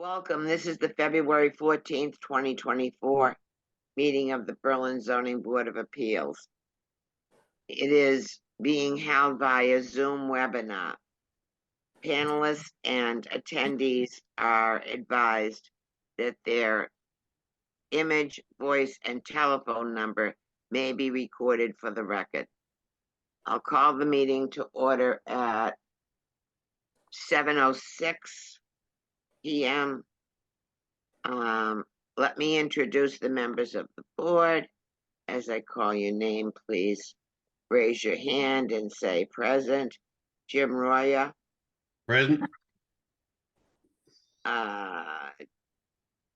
Welcome. This is the February 14th, 2024 meeting of the Berlin Zoning Board of Appeals. It is being held via Zoom webinar. Panelists and attendees are advised that their image, voice, and telephone number may be recorded for the record. I'll call the meeting to order at 7:06 p.m. Let me introduce the members of the board. As I call your name, please raise your hand and say present. Jim Roya. Present.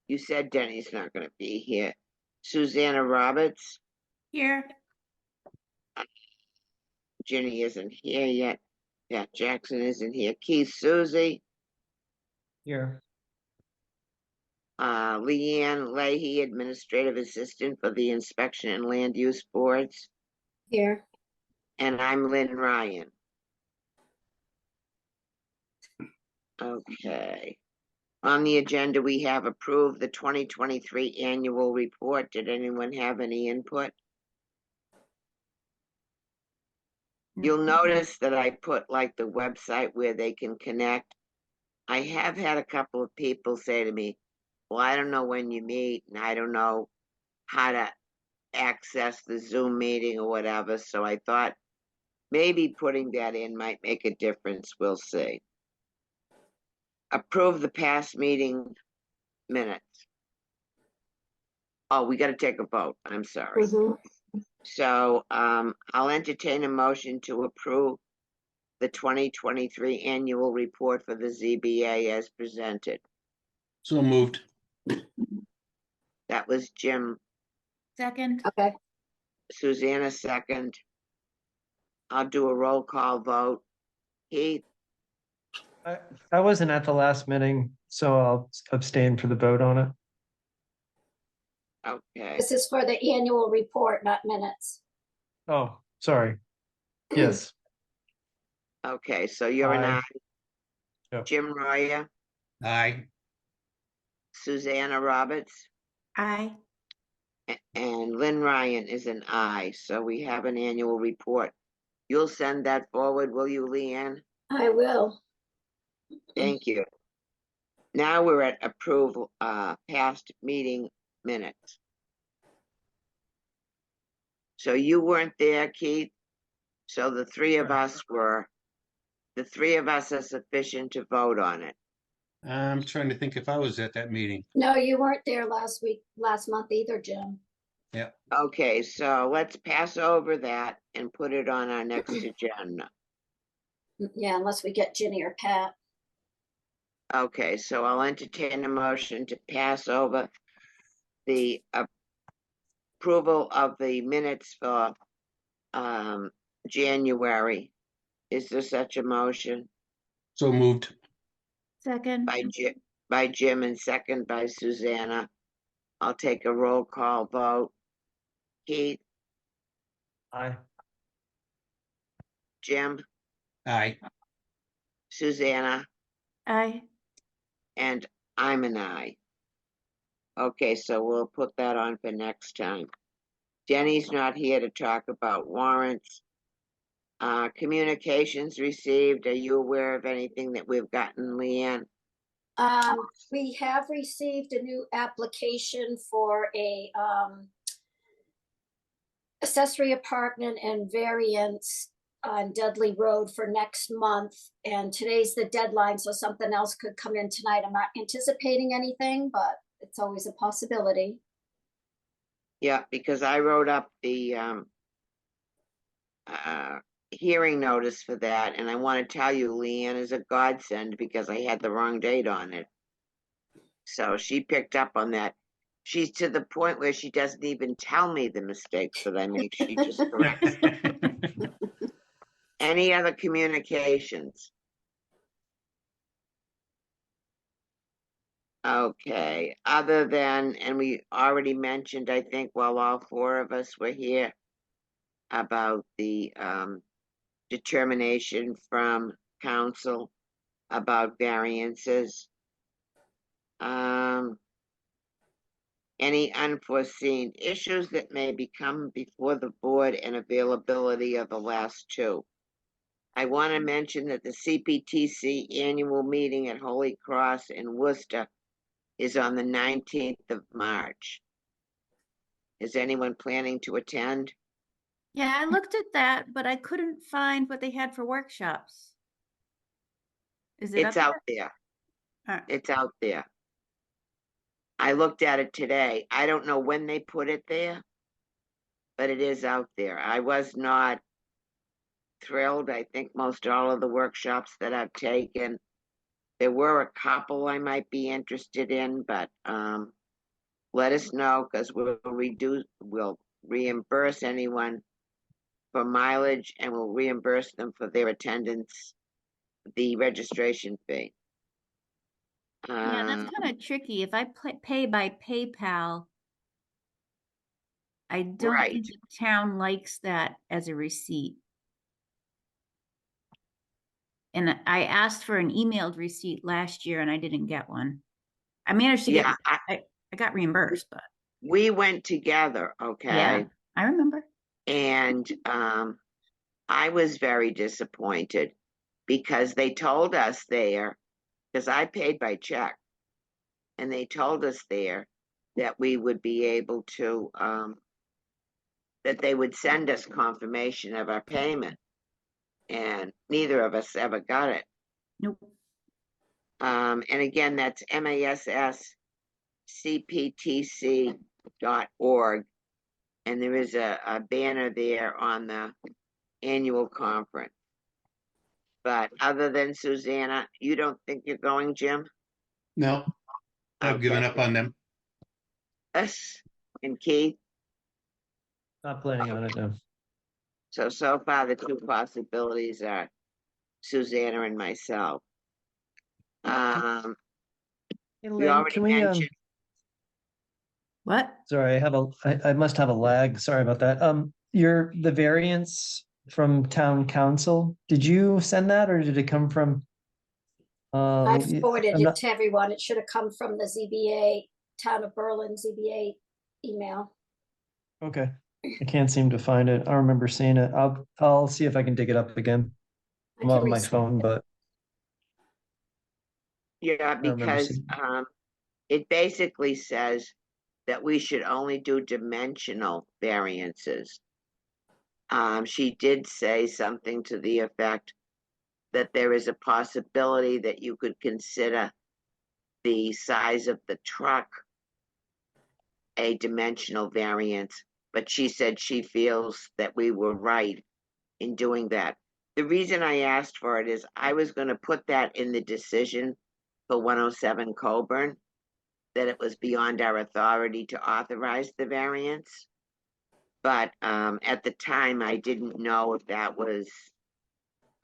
You said Denny's not going to be here. Susanna Roberts. Here. Ginny isn't here yet. Pat Jackson isn't here. Keith Susie. Here. Leanne Leahy, Administrative Assistant for the Inspection and Land Use Boards. Here. And I'm Lynn Ryan. Okay. On the agenda, we have approved the 2023 annual report. Did anyone have any input? You'll notice that I put like the website where they can connect. I have had a couple of people say to me, well, I don't know when you meet and I don't know how to access the Zoom meeting or whatever. So I thought maybe putting that in might make a difference. We'll see. Approve the past meeting minutes. Oh, we got to take a vote. I'm sorry. So I'll entertain a motion to approve the 2023 annual report for the ZBA as presented. So moved. That was Jim. Second. Okay. Susanna second. I'll do a roll call vote. Keith? I wasn't at the last meeting, so I'll abstain for the vote on it. Okay. This is for the annual report, not minutes. Oh, sorry. Yes. Okay, so you're an Aye. aye. Yep. Jim Roya, Aye. Susanna Roberts, Aye. and Lynn Ryan is an aye. So we have an annual report. You'll send that forward, will you, Leanne? I will. Thank you. Now we're at approval, past meeting minutes. So you weren't there, Keith. So the three of us were, the three of us are sufficient to vote on it. I'm trying to think if I was at that meeting. No, you weren't there last month either, Jim. Yeah. Okay, so let's pass over that and put it on our next agenda. Yeah, unless we get Ginny or Pat. Okay, so I'll entertain a motion to pass over the approval of the minutes for January. Is there such a motion? So moved. Second. By Jim and second by Susanna. I'll take a roll call vote. Keith, Aye. Jim, Aye. Susanna, Aye. and I'm an aye. Okay, so we'll put that on for next time. Jenny's not here to talk about warrants. Communications received. Are you aware of anything that we've gotten, Leanne? We have received a new application for a accessory apartment and variance on Dudley Road for next month. And today's the deadline, so something else could come in tonight. I'm not anticipating anything, but it's always a possibility. Yeah, because I wrote up the hearing notice for that, and I want to tell you, Leanne is a godsend because I had the wrong date on it. So she picked up on that. She's to the point where she doesn't even tell me the mistakes that I make. She just corrects. Any other communications? Okay, other than, and we already mentioned, I think, while all four of us were here, about the determination from council about variances. any unforeseen issues that may become before the board and availability of the last two. I want to mention that the CPTC annual meeting at Holy Cross in Worcester is on the 19th of March. Is anyone planning to attend? Yeah, I looked at that, but I couldn't find what they had for workshops. Is it It's up out there. there? It's out there. I looked at it today. I don't know when they put it there, but it is out there. I was not thrilled. I think most all of the workshops that I've taken, there were a couple I might be interested in, but let us know, because we'll reimburse anyone for mileage, and we'll reimburse them for their attendance, the registration fee. Yeah, that's kind of tricky. If I pay by PayPal, I don't Right. think the town likes that as a receipt. And I asked for an emailed receipt last year and I didn't get one. I managed to get, Yeah, I got reimbursed, but we went together, okay? yeah, I remember. And I was very disappointed because they told us there, because I paid by check, and they told us there that we would be able to, that they would send us confirmation of our payment. And neither of us ever got it. Nope. And again, that's masscptc.org. And there is a banner there on the annual conference. But other than Susanna, you don't think you're going, Jim? No, I've given Okay. up on them. Us and Keith. Not planning on it, no. So far, the two possibilities are Susanna and myself. Hey, We Lynn, already can we, mentioned, What? sorry, I must have a lag. Sorry about that. The variance from town council, did you send that or did it come from? I Louis- forwarded I'm it not- to everyone. It should have come from the ZBA, Town of Berlin ZBA email. Okay, I can't seem to find it. I remember seeing it. I'll see if I can dig it up again. I I'm can on my resend phone, it. but yeah, remember because seeing it basically says that we should only do dimensional variances. She did say something to the effect that there is a possibility that you could consider the size of the truck a dimensional variance, but she said she feels that we were right in doing that. The reason I asked for it is I was going to put that in the decision for 107 Coburn, that it was beyond our authority to authorize the variance. But at the time, I didn't know if that was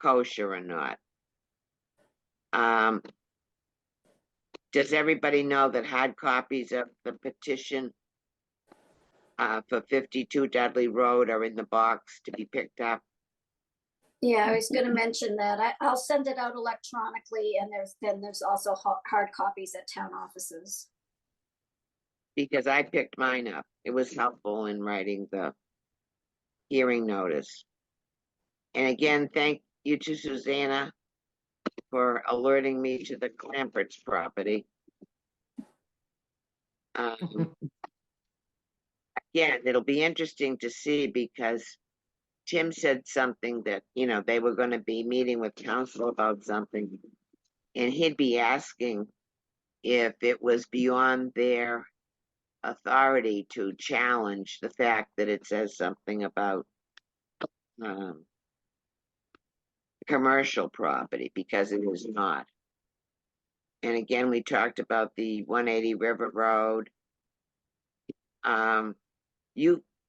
kosher or not. Does everybody know that hard copies of the petition for 52 Dudley Road are in the box to be picked up? Yeah, I was gonna mention that. I'll send it out electronically and there's also hard copies at town offices. Because I picked mine up. It was helpful in writing the hearing notice. And again, thank you to Susanna for alerting me to the Clampert's property. Again, it'll be interesting to see because Tim said something that, they were going to be meeting with council about something. And he'd be asking if it was beyond their authority to challenge the fact that it says something about commercial property, because it is not. And again, we talked about the 180 River Road.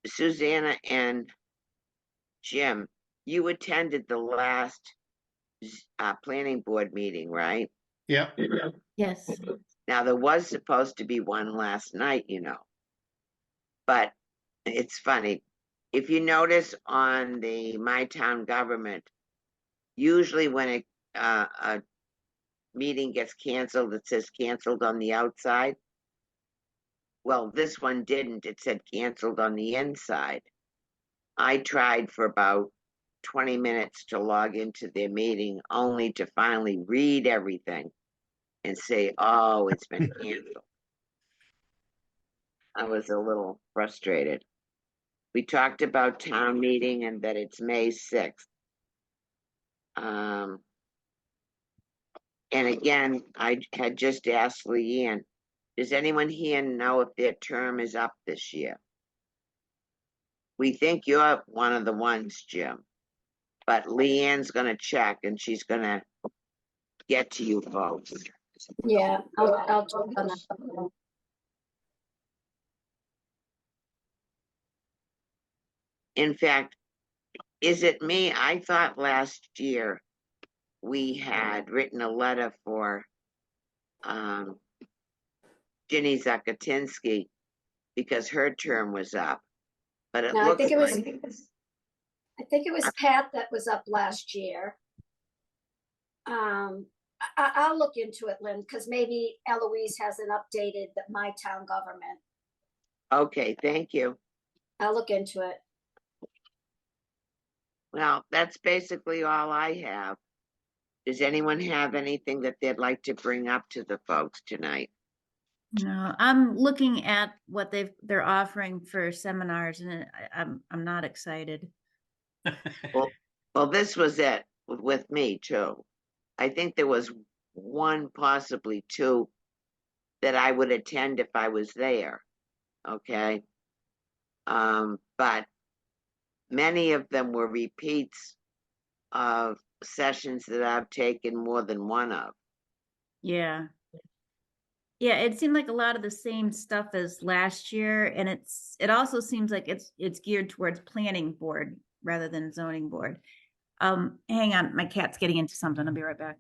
Susanna and Jim, you attended the last planning board meeting, right? Yeah, Yes. Now, there was supposed to be one last night, but it's funny. If you notice on the My Town Government, usually when a meeting gets canceled, it says canceled on the outside. Well, this one didn't. It said canceled on the inside. I tried for about 20 minutes to log into their meeting, only to finally read everything and say, oh, it's been canceled. I was a little frustrated. We talked about town meeting and that it's May 6th. And again, I had just asked Leanne, does anyone here know if their term is up this year? We think you're one of the ones, Jim, but Leanne's gonna check and she's gonna get to you folks. Yeah, I'll check on that. In fact, is it me? I thought last year we had written a letter for Ginny Zakatinsky because her term was up. But it No, I looks think it was, like I think it was Pat that was up last year. I'll look into it, Lynn, because maybe Eloise hasn't updated my town government. okay, thank you. I'll look into it. Well, that's basically all I have. Does anyone have anything that they'd like to bring up to the folks tonight? No, I'm looking at what they're offering for seminars, and I'm not excited. Well, this was it with me too. I think there was one, possibly two, that I would attend if I was there. Okay. But many of them were repeats of sessions that I've taken more than one of. Yeah. Yeah, it seemed like a lot of the same stuff as last year, and it also seems like it's geared towards planning board rather than zoning board. Hang on, my cat's getting into something. I'll be right back.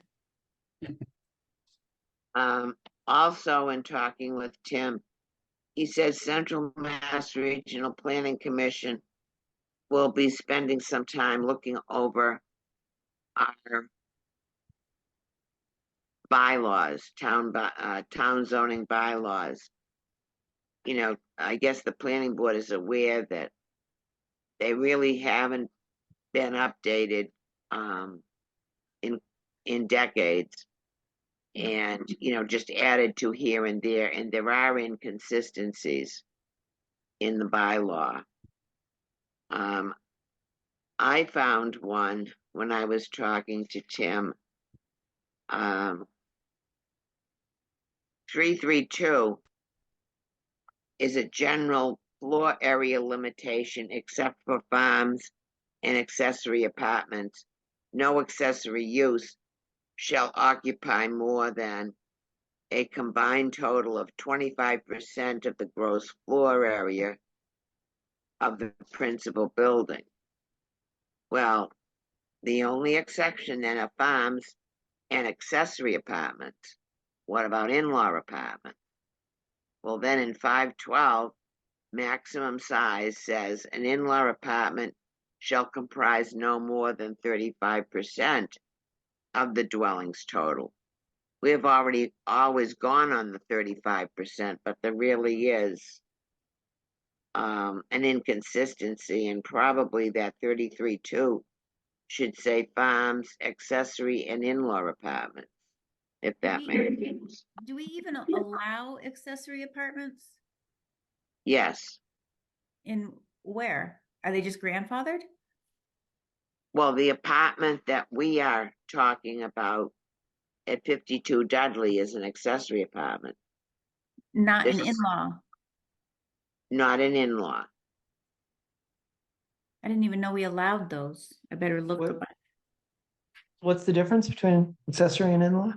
Also in talking with Tim, he says Central Mass Regional Planning Commission will be spending some time looking over our bylaws, town zoning bylaws. You know, I guess the planning board is aware that they really haven't been updated in decades, and just added to here and there are inconsistencies in the bylaw. I found one when I was talking to Tim. 332 is a general floor area limitation except for farms and accessory apartments. No accessory use shall occupy more than a combined total of 25% of the gross floor area of the principal building. Well, the only exception then are farms and accessory apartments. What about in-law apartments? Well, then in 512, maximum size says an in-law apartment shall comprise no more than 35% of the dwelling's total. We have always gone on the 35%, but there really is an inconsistency, and probably that 33.2 should say farms, accessory, and in-law apartments, if that makes sense. Do we even allow accessory apartments? Yes. In where? Are they just grandfathered? Well, the apartment that we are talking about at 52 Dudley is an accessory apartment, Not an This is- in-law. not an in-law. I didn't even know we allowed those. I better look. What- What's the difference between accessory and in-law?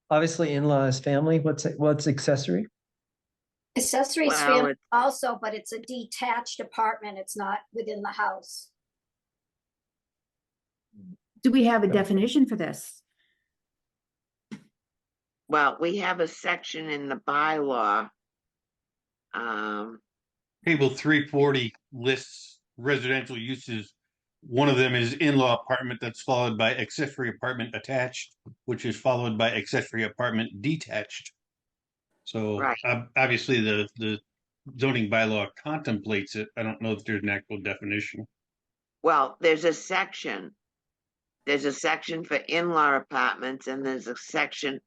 Obviously, in-law is family. What's accessory? Accessory is Well, family it's- also, but it's a detached apartment. It's not within the house. Do we have a definition for this? Well, we have a section in the bylaw. Table 340 lists residential uses. One of them is in-law apartment, that's followed by accessory apartment attached, which is followed by accessory apartment detached. So Right. obviously the zoning bylaw contemplates it. I don't know if there's an actual definition. Well, there's a section. There's a section for in-law apartments and there's a section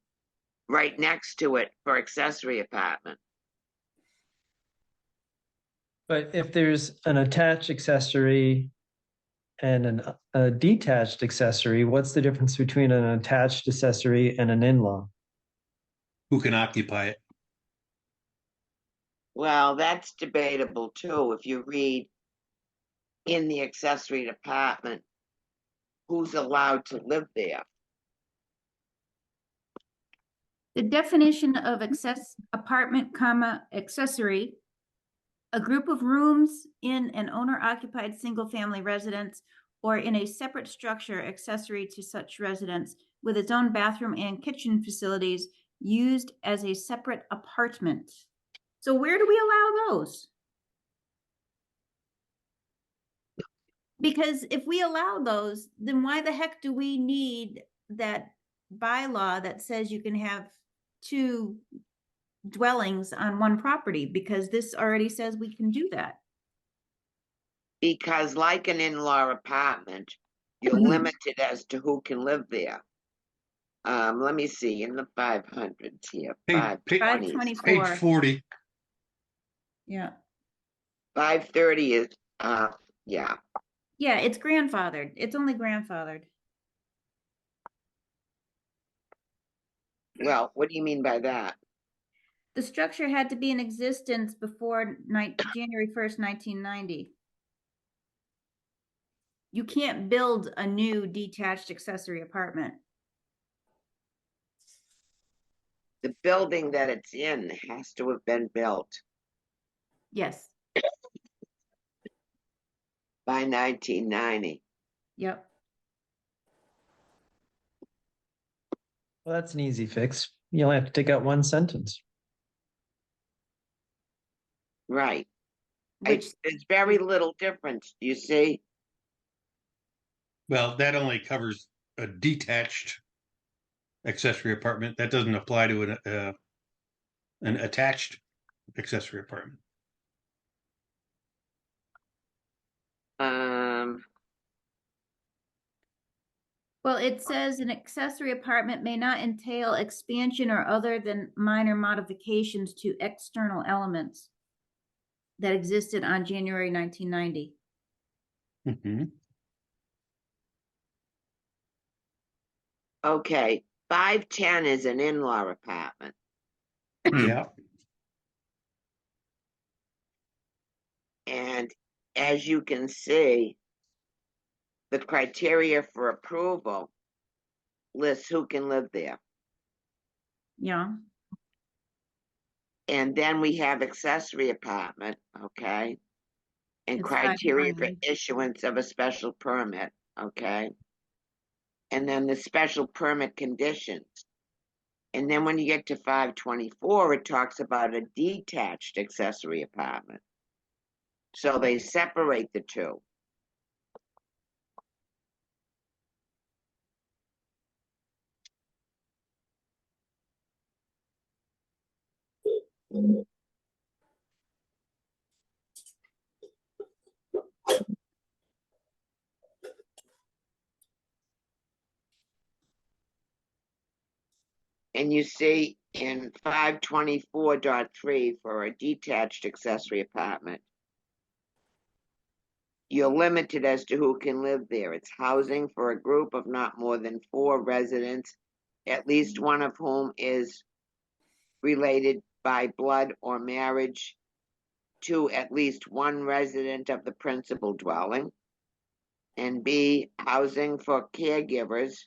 right next to it for accessory apartment. But if there's an attached accessory and a detached accessory, what's the difference between an attached accessory and an in-law? Who can occupy it? Well, that's debatable too. If you read in the accessory apartment, who's allowed to live there? The definition of apartment, accessory, a group of rooms in an owner-occupied single-family residence or in a separate structure accessory to such residence with its own bathroom and kitchen facilities used as a separate apartment. So where do we allow those? Because if we allow those, then why the heck do we need that bylaw that says you can have 2 dwellings on one property? Because this already says we can do that. Because like an in-law apartment, you're Mhm. limited as to who can live there. Let me see, in the 500s here, Page 520s. 524. Page 40. Yeah. 530 is, yeah, Yeah, it's grandfathered. It's only grandfathered. well, what do you mean by that? The structure had to be in existence before January 1st, 1990. You can't build a new detached accessory apartment. The building that it's in has to have been built Yes. by 1990. Yep. Well, that's an easy fix. You only have to take out one sentence. Right. Which There's very little difference, you see? Well, that only covers a detached accessory apartment. That doesn't apply to an attached accessory apartment. Well, it says an accessory apartment may not entail expansion or other than minor modifications to external elements that existed on January 1990. Mhm. Okay, 510 is an in-law apartment. Yeah. And as you can see, the criteria for approval lists who can live there. Yeah. And then we have accessory apartment, okay? And It's criteria for 520. issuance of a special permit, okay? And then the special permit conditions. And then when you get to 524, it talks about a detached accessory apartment. So they separate the two. And you see in 524.3 for a detached accessory apartment, you're limited as to who can live there. It's housing for a group of not more than 4 residents, at least one of whom is related by blood or marriage to at least one resident of the principal dwelling. And B, housing for caregivers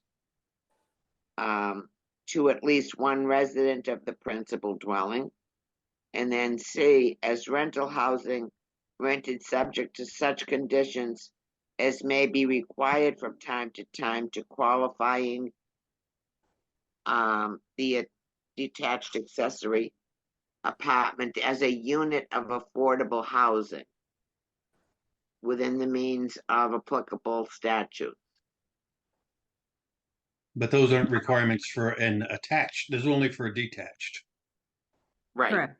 to at least one resident of the principal dwelling. And then C, as rental housing rented subject to such conditions as may be required from time to time to qualifying the detached accessory apartment as a unit of affordable housing within the means of applicable statute. But those aren't requirements for an attached. There's only for a detached. Right. Correct.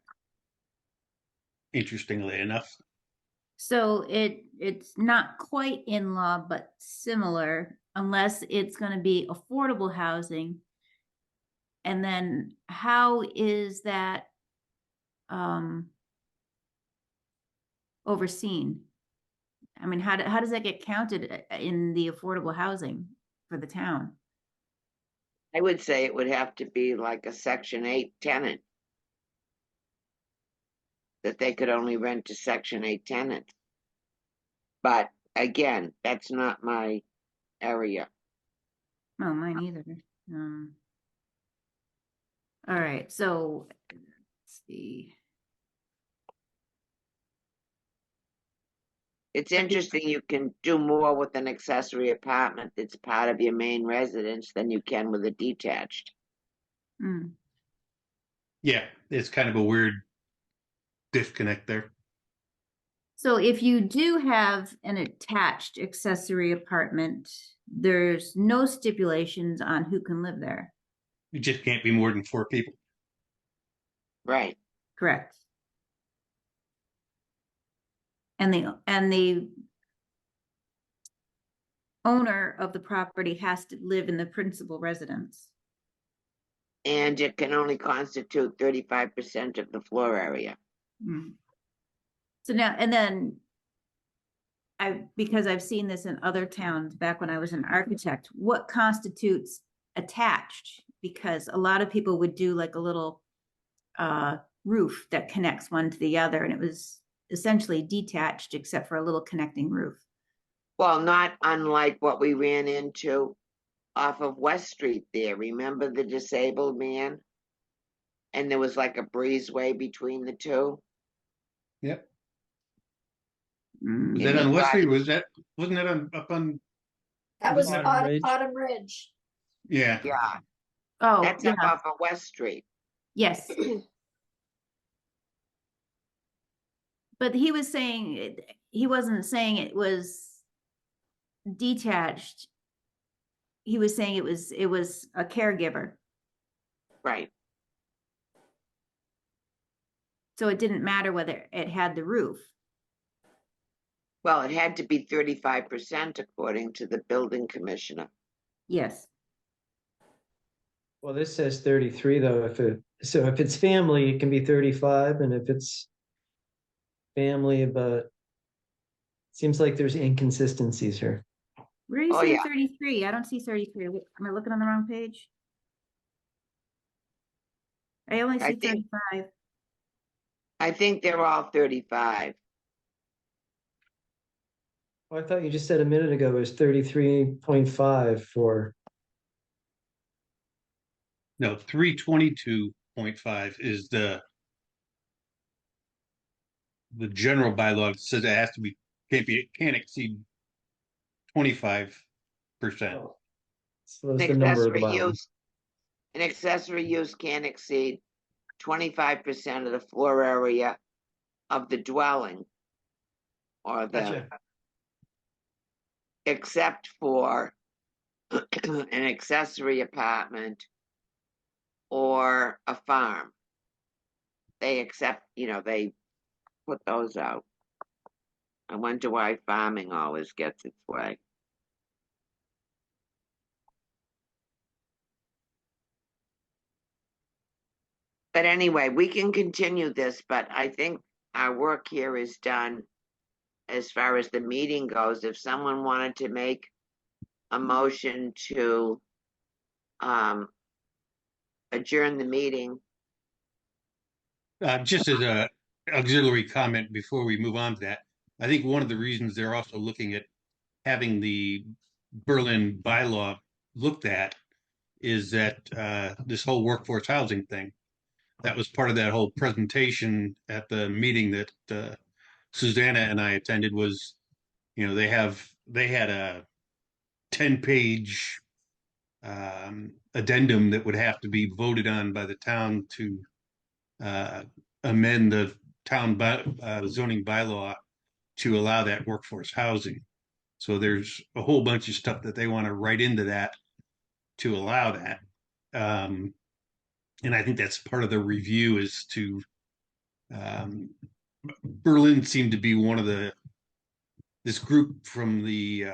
interestingly enough. So it's not quite in-law, but similar, unless it's gonna be affordable housing. And then how is that overseen? I mean, how does that get counted in the affordable housing for the town? I would say it would have to be like a Section 8 tenant. That they could only rent to Section 8 tenants. But again, that's not my area. Oh, mine either. Um, all right, so let's see. It's interesting you can do more with an accessory apartment that's part of your main residence than you can with a detached. Hmm. Yeah, it's kind of a weird disconnect there. So if you do have an attached accessory apartment, there's no stipulations on who can live there, It just can't be more than 4 people. Right. correct? And the owner of the property has to live in the principal residence. And it can only constitute 35% of the floor area. Hmm. So now, and then because I've seen this in other towns back when I was an architect, what constitutes attached? Because a lot of people would do like a little roof that connects one to the other, and it was essentially detached except for a little connecting roof. Well, not unlike what we ran into off of West Street there. Remember the disabled man? And there was like a breezeway between the two. Yep. Mm. Was And that on he West got- Street? Wasn't that up on? That was Autumn Ridge. Autumn Ridge. Yeah. Yeah, Oh, that's yeah, up off of West Street. yes. But he was saying, he wasn't saying it was detached. He was saying it was a caregiver. Right. So it didn't matter whether it had the roof. Well, it had to be 35% according to the building commissioner. Yes. Well, this says 33 though. If it's family, it can be 35, and if it's family, but seems like there's inconsistencies here. Where are you Oh, seeing yeah. 33? I don't see 33. Am I looking on the wrong page? I only I see think- 35. I think they're all 35. Well, I thought you just said a minute ago it was 33.5 for. No, 322.5 is the general bylaw that says it has to be can't exceed 25%. Oh. So that's An the number of the accessory bylaw. use, an accessory use can't exceed 25% of the floor area of the dwelling. Or Gotcha. except for an accessory apartment or a farm. They accept, they put those out. I wonder why farming always gets its way. But anyway, we can continue this, but I think our work here is done as far as the meeting goes. If someone wanted to make a motion to adjourn the meeting, Just as a auxiliary comment before we move on to that, I think one of the reasons they're also looking at having the Berlin bylaw looked at is that this whole workforce housing thing. That was part of that whole presentation at the meeting that Susanna and I attended. Was they had a 10-page addendum that would have to be voted on by the town to amend the town zoning bylaw to allow that workforce housing. So there's a whole bunch of stuff that they want to write into that to allow that. And I think that's part of the review is to, um, Berlin seemed to be one of this group from the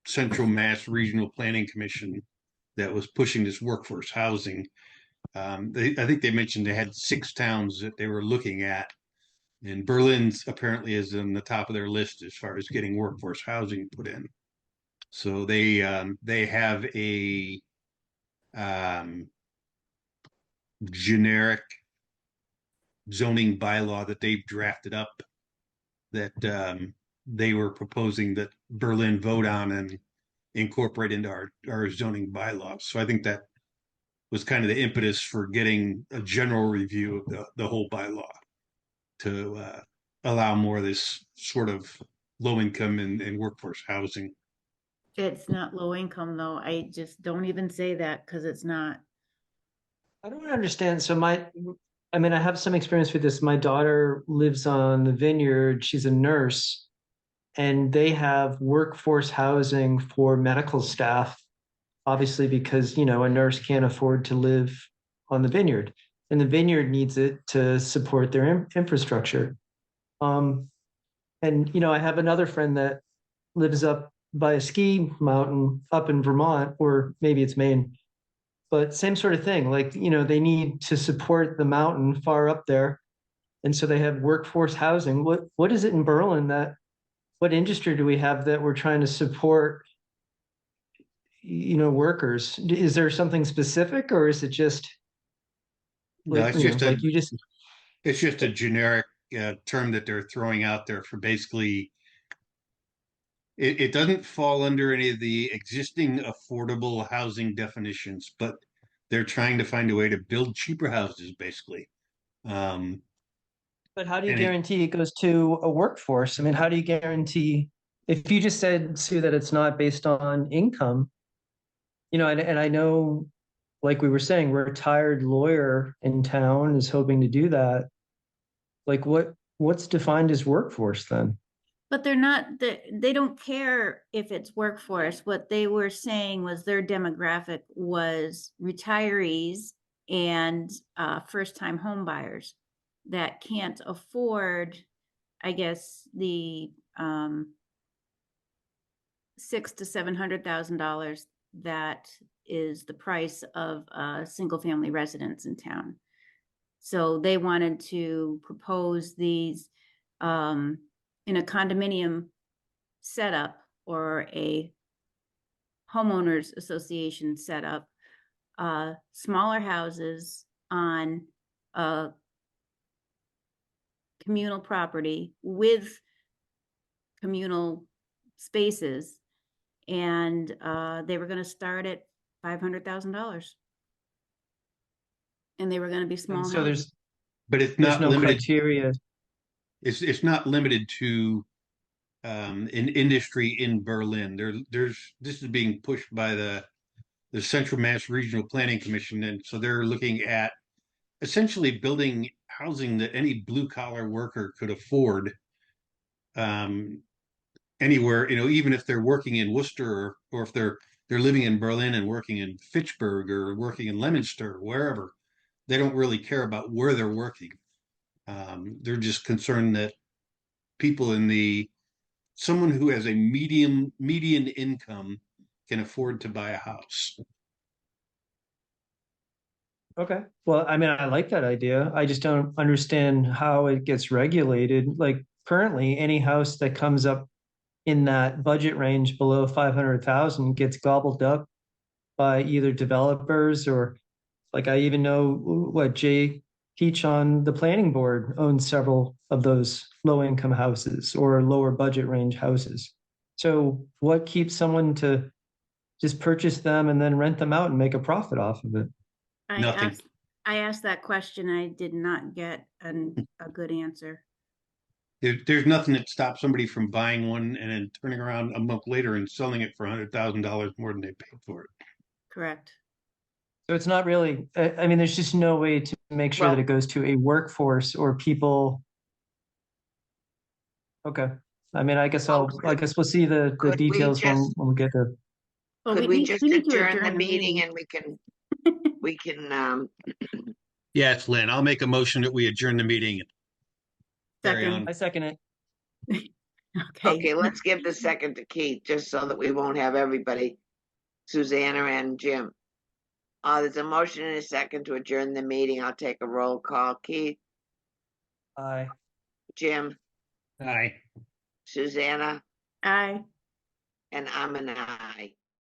Central Mass Regional Planning Commission that was pushing this workforce housing. I think they mentioned they had 6 towns that they were looking at, and Berlin's apparently is in the top of their list as far as getting workforce housing put in. So they have a generic zoning bylaw that they've drafted up that they were proposing that Berlin vote on and incorporate into our zoning bylaws. So I think that was kind of the impetus for getting a general review of the whole bylaw to allow more of this sort of low income and workforce housing. It's not low income though. I just don't even say that because it's not. I don't understand. So I mean, I have some experience with this. My daughter lives on the vineyard. She's a nurse, and they have workforce housing for medical staff, obviously, because, a nurse can't afford to live on the vineyard, and the vineyard needs it to support their infrastructure. And I have another friend that lives up by a ski mountain up in Vermont, or maybe it's Maine, but same sort of thing. Like, they need to support the mountain far up there. And so they have workforce housing. What is it in Berlin what industry do we have that we're trying to support, workers? Is there something specific, or is it just No, like, it's just a generic term that they're throwing out there for basically it doesn't fall under any of the existing affordable housing definitions, but they're trying to find a way to build cheaper houses, basically. But how do you and guarantee it goes to a workforce? I mean, how do you guarantee if you just said, Sue, that it's not based on income, and I know, like we were saying, we're a retired lawyer in town is hoping to do that. Like what's defined as workforce then? But they're not, they don't care if it's workforce. What they were saying was their demographic was retirees and first-time home buyers that can't afford, I guess, the $600,000 to $700,000 that is the price of a single-family residence in town. So they wanted to propose these in a condominium setup or a homeowners association setup, smaller houses on a communal property with communal spaces, and they were going to start at $500,000, and they were going to be small. So but it's there's not no limited. criteria. It's not limited to an industry in Berlin. This is being pushed by the Central Mass Regional Planning Commission, and so they're looking at essentially building housing that any blue collar worker could afford. Anywhere, even if they're working in Worcester or if they're living in Berlin and working in Fitchburg or working in Leominster, wherever, they don't really care about where they're working. They're just concerned that people someone who has a median income can afford to buy a house. Okay. Well, I mean, I like that idea. I just don't understand how it gets regulated. Like currently, any house that comes up in that budget range below 500,000 gets gobbled up by either developers or, like, I even know what Jay Peach on the planning board owns several of those low income houses or lower budget range houses. So what keeps someone to just purchase them and then rent them out and make a profit off of it? Nothing. I asked that question. I did not get a good answer. There's nothing that stops somebody from buying one and then turning around a month later and selling it for $100,000 more than they paid for it. Correct. So it's not really, I mean, there's just no way to make sure that it goes to a workforce or people. Okay. I mean, I guess we'll see the details when we get there. Could we just adjourn the meeting and we we can, Yeah, it's Lynn. I'll make a motion that we adjourn the meeting. And carry Second. on. I second it. Okay. okay, let's give the second to Keith, just so that we won't have everybody, Susanna and Jim. There's a motion and a second to adjourn the meeting. I'll take a roll call. Keith, Aye. Jim, Aye. Susanna, Aye. and I'm an aye.